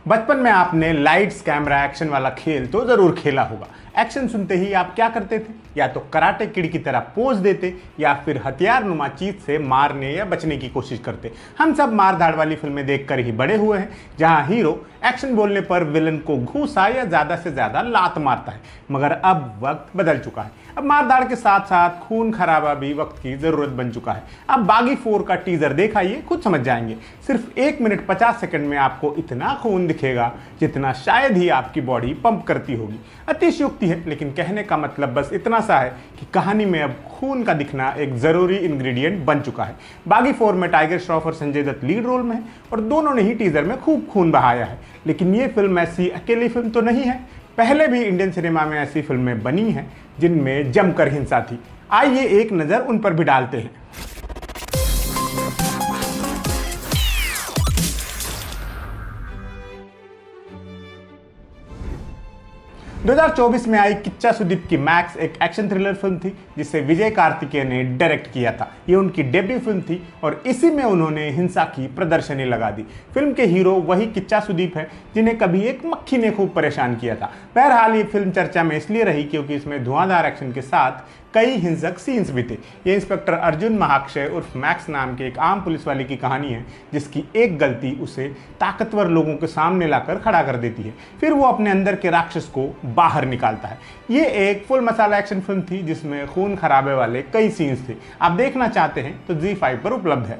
बचपन में आपने लाइट्स कैमरा एक्शन वाला खेल तो जरूर खेला होगा। एक्शन सुनते ही आप क्या करते थे? या तो कराटे किड की तरह पोज देते या फिर हथियार नुमा चीज से मारने या बचने की कोशिश करते। हम सब मार धाड़ वाली फिल्में देखकर ही बड़े हुए हैं, जहां हीरो एक्शन बोलने पर विलन को घूसा या ज्यादा से ज्यादा लात मारता है। मगर अब वक्त बदल चुका है। अब मार धाड़ के साथ साथ खून खराबा भी वक्त की जरूरत बन चुका है। अब बागी 4 का टीजर देखाइए, खुद समझ जाएंगे। सिर्फ 1 मिनट 50 सेकंड में आपको इतना खून दिखेगा जितना शायद ही आपकी बॉडी पंप करती होगी। अतिशयोक्ति है, लेकिन कहने का मतलब बस इतना सा है कि कहानी में अब खून का दिखना एक जरूरी इंग्रेडिएंट बन चुका है। बागी 4 में टाइगर श्रॉफ और संजय दत्त लीड रोल में है और दोनों ने ही टीजर में खूब खून बहाया है। लेकिन ये फिल्म ऐसी अकेली फिल्म तो नहीं है। पहले भी इंडियन सिनेमा में ऐसी फिल्में बनी हैं जिनमें जमकर हिंसा थी। आइए एक नजर उन पर भी डालते हैं। 2024 में आई किच्चा सुदीप की मैक्स एक एक्शन थ्रिलर फिल्म थी जिसे विजय कार्तिकेय ने डायरेक्ट किया था। ये उनकी डेब्यू फिल्म थी और इसी में उन्होंने हिंसा की प्रदर्शनी लगा दी। फिल्म के हीरो वही किच्चा सुदीप है जिन्हें कभी एक मक्खी ने खूब परेशान किया था। बहरहाल ये फिल्म चर्चा में इसलिए रही क्योंकि इसमें धुआंधार एक्शन के साथ कई हिंसक सीन्स भी थे। ये इंस्पेक्टर अर्जुन महाक्षय उर्फ मैक्स नाम के एक आम पुलिस वाले की कहानी है जिसकी एक गलती उसे ताकतवर लोगों के सामने लाकर खड़ा कर देती है। फिर वो अपने अंदर के राक्षस को बाहर निकालता है। ये एक फुल मसाला एक्शन फिल्म थी जिसमें खून खराबे वाले कई सीन्स थे। आप देखना चाहते हैं तो ZEE5 पर उपलब्ध है।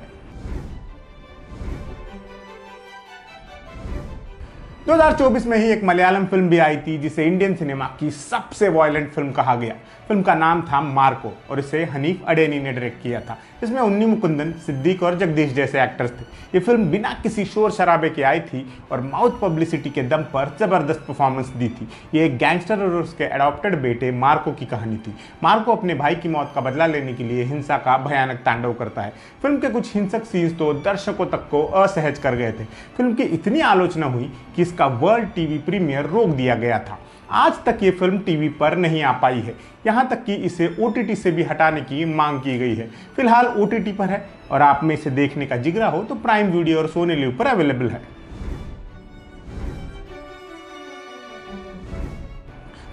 2024 में ही एक मलयालम फिल्म भी आई थी जिसे इंडियन सिनेमा की सबसे वॉयलेंट फिल्म कहा गया। फिल्म का नाम था मार्को और इसे हनीफ अडेनी ने डायरेक्ट किया था। इसमें उन्नी मुकुंदन, सिद्दीक और जगदीश जैसे एक्टर्स थे। ये फिल्म बिना किसी शोर शराबे के आई थी और माउथ पब्लिसिटी के दम पर जबरदस्त परफॉर्मेंस दी थी। ये एक गैंगस्टर और उसके एडॉप्टेड बेटे मार्को की कहानी थी। मार्को अपने भाई की मौत का बदला लेने के लिए हिंसा का भयानक तांडव करता है। फिल्म के कुछ हिंसक सीन्स तो दर्शकों तक को असहज कर गए थे। फिल्म की इतनी आलोचना हुई कि इसका वर्ल्ड टीवी प्रीमियर रोक दिया गया था। आज तक ये फिल्म टीवी पर नहीं आ पाई है, यहाँ तक कि इसे OTT से भी हटाने की मांग की गई है। फिलहाल OTT पर है और आप में इसे देखने का जिगरा हो तो प्राइम वीडियो और सोनी लिव पर अवेलेबल है।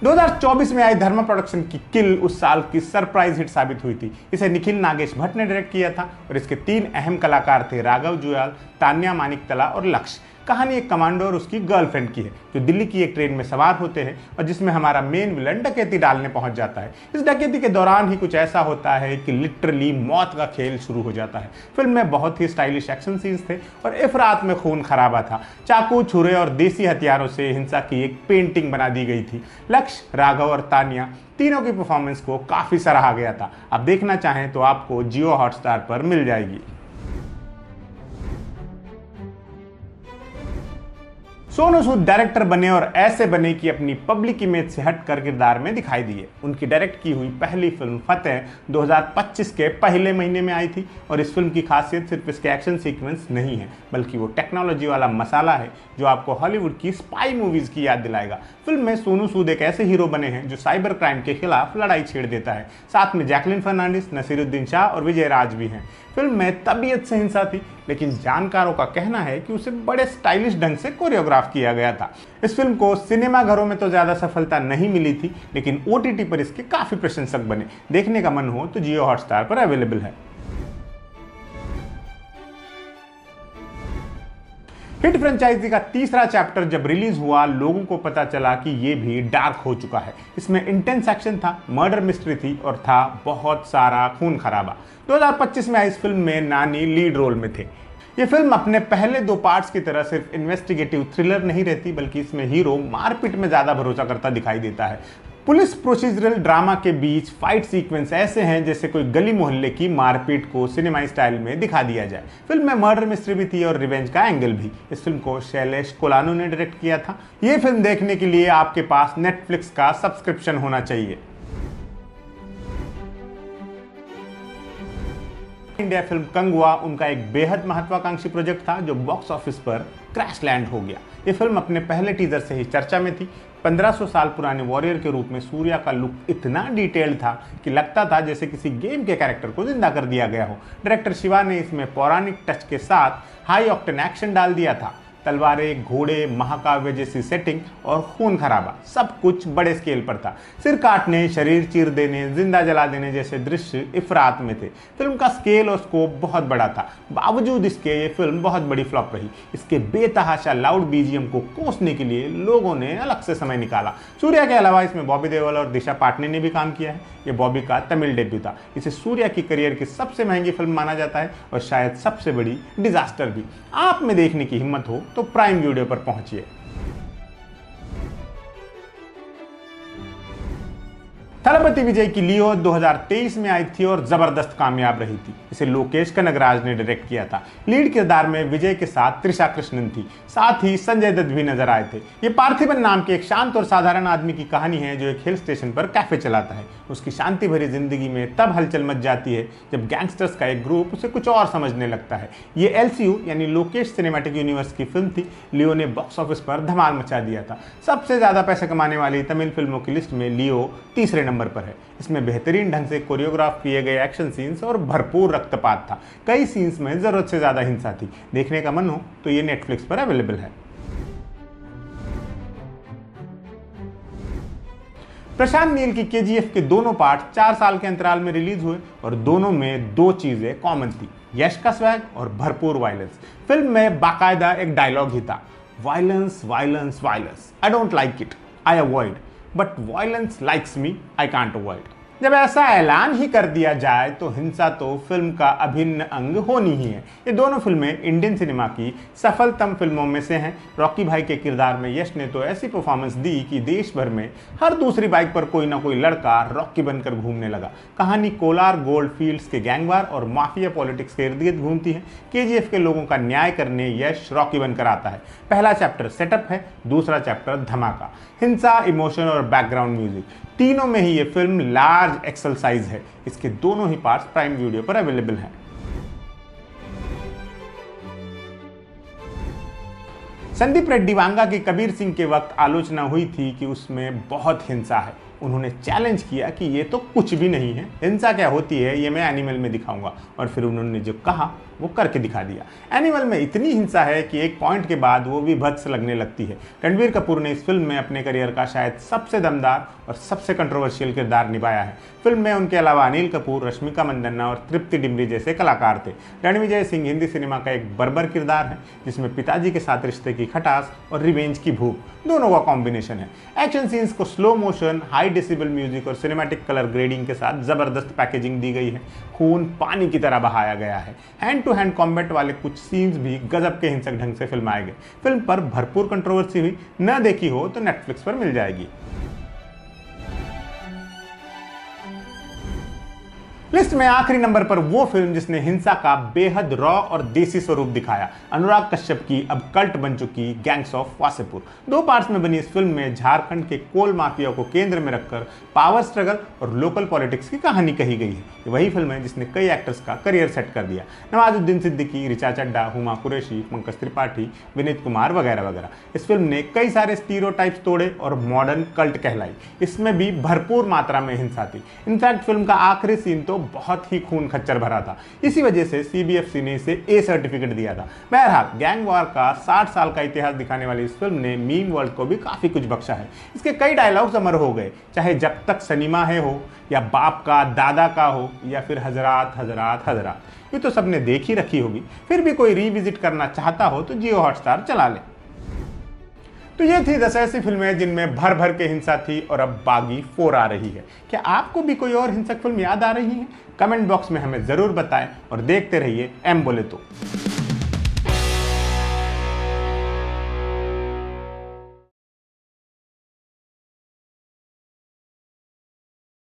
2024 में आई धर्मा प्रोडक्शन की किल उस साल की सरप्राइज हिट साबित हुई थी। इसे निखिल नागेश भट्ट ने डायरेक्ट किया था और इसके 3 अहम कलाकार थे, राघव जुयाल, तान्या मानिकतला और लक्ष्य। कहानी एक कमांडो और उसकी गर्लफ्रेंड की है जो दिल्ली की एक ट्रेन में सवार होते हैं और जिसमें हमारा मेन विलन डकैती डालने पहुंच जाता है। इस डकैती के दौरान ही कुछ ऐसा होता है कि लिटरली मौत का खेल शुरू हो जाता है। फिल्म में बहुत ही स्टाइलिश एक्शन सीन्स थे और इफरात में खून खराबा था। चाकू, छुरे और देसी हथियारों से हिंसा की एक पेंटिंग बना दी गई थी। लक्ष्य, राघव और तान्या तीनों की परफॉर्मेंस को काफी सराहा गया था। आप देखना चाहें तो आपको जियो हॉटस्टार पर मिल जाएगी। सोनू सूद डायरेक्टर बने और ऐसे बने कि अपनी पब्लिक इमेज से हटकर किरदार में दिखाई दिए। उनकी डायरेक्ट की हुई पहली फिल्म फतेह 2025 के पहले महीने में आई थी और इस फिल्म की खासियत सिर्फ इसके एक्शन सीक्वेंस नहीं है बल्कि वो टेक्नोलॉजी वाला मसाला है जो आपको हॉलीवुड की स्पाई मूवीज की याद दिलाएगा। फिल्म में सोनू सूद एक ऐसे हीरो बने हैं जो साइबर क्राइम के खिलाफ लड़ाई छेड़ देता है। साथ में जैकलिन फर्नांडिस, नसीरुद्दीन शाह और विजय राज भी हैं। फिल्म में तबीयत से हिंसा थी लेकिन जानकारों का कहना है कि उसे बड़े स्टाइलिश ढंग से कोरियोग्राफ किया गया था। इस फिल्म को सिनेमाघरों में तो ज्यादा सफलता नहीं मिली थी लेकिन OTT पर इसके काफी प्रशंसक बने। देखने का मन हो तो जियो हॉटस्टार पर अवेलेबल है। हिट फ्रेंचाइजी का तीसरा चैप्टर जब रिलीज हुआ, लोगों को पता चला कि ये भी डार्क हो चुका है। इसमें इंटेंस एक्शन था, मर्डर मिस्ट्री थी और था बहुत सारा खून खराबा। 2025 में आई इस फिल्म में नानी लीड रोल में थे। ये फिल्म अपने पहले 2 पार्ट्स की तरह सिर्फ इन्वेस्टिगेटिव थ्रिलर नहीं रहती बल्कि इसमें हीरो मारपीट में ज्यादा भरोसा करता दिखाई देता है। पुलिस प्रोसीजरल ड्रामा के बीच फाइट सीक्वेंस ऐसे हैं जैसे कोई गली मोहल्ले की मारपीट को सिनेमाई स्टाइल में दिखा दिया जाए। फिल्म में मर्डर मिस्ट्री भी थी और रिवेंज का एंगल भी। इस फिल्म को शैलेश कोलानू ने डायरेक्ट किया था। ये फिल्म देखने के लिए आपके पास नेटफ्लिक्स का सब्सक्रिप्शन होना चाहिए। इंडिया फिल्म कंगुआ उनका एक बेहद महत्वाकांक्षी प्रोजेक्ट था जो बॉक्स ऑफिस पर क्रैश लैंड हो गया। ये फिल्म अपने पहले टीजर से ही चर्चा में थी। 1500 साल पुराने वॉरियर के रूप में सूर्या का लुक इतना डिटेल्ड था कि लगता था जैसे किसी गेम के कैरेक्टर को जिंदा कर दिया गया हो। डायरेक्टर शिवा ने इसमें पौराणिक टच के साथ हाई ऑक्टेन एक्शन डाल दिया था। तलवारें, घोड़े, महाकाव्य जैसी सेटिंग और खून खराबा सब कुछ बड़े स्केल पर था। सिर काटने, शरीर चीर देने, जिंदा जला देने जैसे दृश्य इफरात में थे। फिल्म का स्केल और स्कोप बहुत बड़ा था, बावजूद इसके ये फिल्म बहुत बड़ी फ्लॉप रही। इसके बेतहाशा लाउड बीजीएम को कोसने के लिए लोगों ने अलग से समय निकाला। सूर्या के अलावा इसमें बॉबी देओल और दिशा पाटनी ने भी काम किया है। ये बॉबी का तमिल डेब्यू था। इसे सूर्या की करियर की सबसे महंगी फिल्म माना जाता है और शायद सबसे बड़ी डिजास्टर भी। आप में देखने की हिम्मत हो तो प्राइम वीडियो पर पहुंचिए। थलपति विजय की लियो 2023 में आई थी और जबरदस्त कामयाब रही थी। इसे लोकेश कनगराज ने डायरेक्ट किया था। लीड किरदार में विजय के साथ त्रिशा कृष्णन थी, साथ ही संजय दत्त भी नजर आए थे। ये पार्थिबन नाम के एक शांत और साधारण आदमी की कहानी है जो एक हिल स्टेशन पर कैफे चलाता है। उसकी शांति भरी जिंदगी में तब हलचल मच जाती है जब गैंगस्टर्स का एक ग्रुप उसे कुछ और समझने लगता है। ये एलसीयू यानी लोकेश सिनेमैटिक यूनिवर्स की फिल्म थी। लियो ने बॉक्स ऑफिस पर धमाल मचा दिया था। सबसे ज्यादा पैसे कमाने वाली तमिल फिल्मों की लिस्ट में लियो तीसरे नंबर पर है। इसमें बेहतरीन ढंग से कोरियोग्राफ किए गए एक्शन सीन्स और भरपूर रक्तपात था। कई सीन्स में जरूरत से ज्यादा हिंसा थी। देखने का मन हो तो ये नेटफ्लिक्स पर अवेलेबल है। प्रशांत नील की केजीएफ के दोनों पार्ट 4 साल के अंतराल में रिलीज हुए और दोनों में दो चीजें कॉमन थी, यश का स्वैग और भरपूर वायलेंस। फिल्म में बाकायदा एक डायलॉग ही था, violence violence violence, I don't like it, I avoid, but violence likes me, I can't avoid. जब ऐसा ऐलान ही कर दिया जाए तो हिंसा तो फिल्म का अभिन्न अंग होनी ही है। ये दोनों फिल्में इंडियन सिनेमा की सफलतम फिल्मों में से हैं। रॉकी भाई के किरदार में यश ने तो ऐसी परफॉर्मेंस दी कि देश भर में हर दूसरी बाइक पर कोई ना कोई लड़का रॉकी बनकर घूमने लगा। कहानी कोलार गोल्ड फील्ड्स के गैंगवार और माफिया पॉलिटिक्स के इर्द गिर्द घूमती है। केजीएफ के लोगों का न्याय करने यश रॉकी बनकर आता है। पहला चैप्टर सेटअप है, दूसरा चैप्टर धमाका, हिंसा, इमोशन और बैकग्राउंड म्यूजिक, तीनों में ही ये फिल्म लार्ज एक्सरसाइज है। इसके दोनों ही पार्ट्स प्राइम वीडियो पर अवेलेबल हैं। संदीप रेड्डी वांगा की कबीर सिंह के वक्त आलोचना हुई थी कि उसमें बहुत हिंसा है। उन्होंने चैलेंज किया कि ये तो कुछ भी नहीं है, हिंसा क्या होती है ये मैं एनिमल में दिखाऊंगा, और फिर उन्होंने जो कहा वो करके दिखा दिया। एनिमल में इतनी हिंसा है कि एक पॉइंट के बाद वो भी भत्स लगने लगती है। रणबीर कपूर ने इस फिल्म में अपने करियर का शायद सबसे दमदार और सबसे कंट्रोवर्शियल किरदार निभाया है। फिल्म में उनके अलावा अनिल कपूर, रश्मिका मंदाना और तृप्ति डिमरी जैसे कलाकार थे। रणविजय सिंह हिंदी सिनेमा का एक बर्बर किरदार है जिसमें पिताजी के साथ रिश्ते की खटास और रिवेंज की भूख दोनों का कॉम्बिनेशन है। एक्शन सीन्स को slow motion, high decibel music और सिनेमैटिक कलर ग्रेडिंग के साथ जबरदस्त पैकेजिंग दी गई है। खून पानी की तरह बहाया गया है। हैंड टू हैंड कॉम्बैट वाले कुछ सीन्स भी गजब के हिंसक ढंग से फिल्माए गए। फिल्म पर भरपूर कंट्रोवर्सी हुई, न देखी हो तो नेटफ्लिक्स पर मिल जाएगी। लिस्ट में आखिरी नंबर पर वो फिल्म जिसने हिंसा का बेहद रॉ और देसी स्वरूप दिखाया, अनुराग कश्यप की अब कल्ट बन चुकी गैंग्स ऑफ वासेपुर। 2 पार्ट्स में बनी इस फिल्म में झारखंड के कोल माफिया को केंद्र में रखकर पावर स्ट्रगल और लोकल पॉलिटिक्स की कहानी कही गई है। ये वही फिल्म है जिसने कई एक्टर्स का करियर सेट कर दिया, नवाजुद्दीन सिद्दीकी, ऋचा चड्ढा, हुमा कुरैशी, पंकज त्रिपाठी, विनीत कुमार वगैरह वगैरह। इस फिल्म ने कई सारे स्टीरियोटाइप्स तोड़े और मॉडर्न कल्ट कहलाई। इसमें भी भरपूर मात्रा में हिंसा थी। इनफैक्ट फिल्म का आखिरी सीन तो बहुत ही खून खच्चर भरा था। इसी वजह से सीबीएफसी ने इसे ए सर्टिफिकेट दिया था। बहरहाल गैंग वॉर का 60 साल का इतिहास दिखाने वाली इस फिल्म ने मीम वर्ल्ड को भी काफी कुछ बख्शा है। इसके कई डायलॉग्स अमर हो गए, चाहे जब तक सनीमा है हो, या बाप का दादा का हो, या फिर हजरात हजरात हजरात, ये तो सबने देख ही रखी होगी। फिर भी कोई रीविजिट करना चाहता हो तो जियो हॉटस्टार चला ले। तो ये थी 10 ऐसी फिल्में जिनमें भर भर के हिंसा थी और अब बागी 4 आ रही है। क्या आपको भी कोई और हिंसक फिल्म याद आ रही है? कमेंट बॉक्स में हमें जरूर बताएं और देखते रहिए एम बोले तो।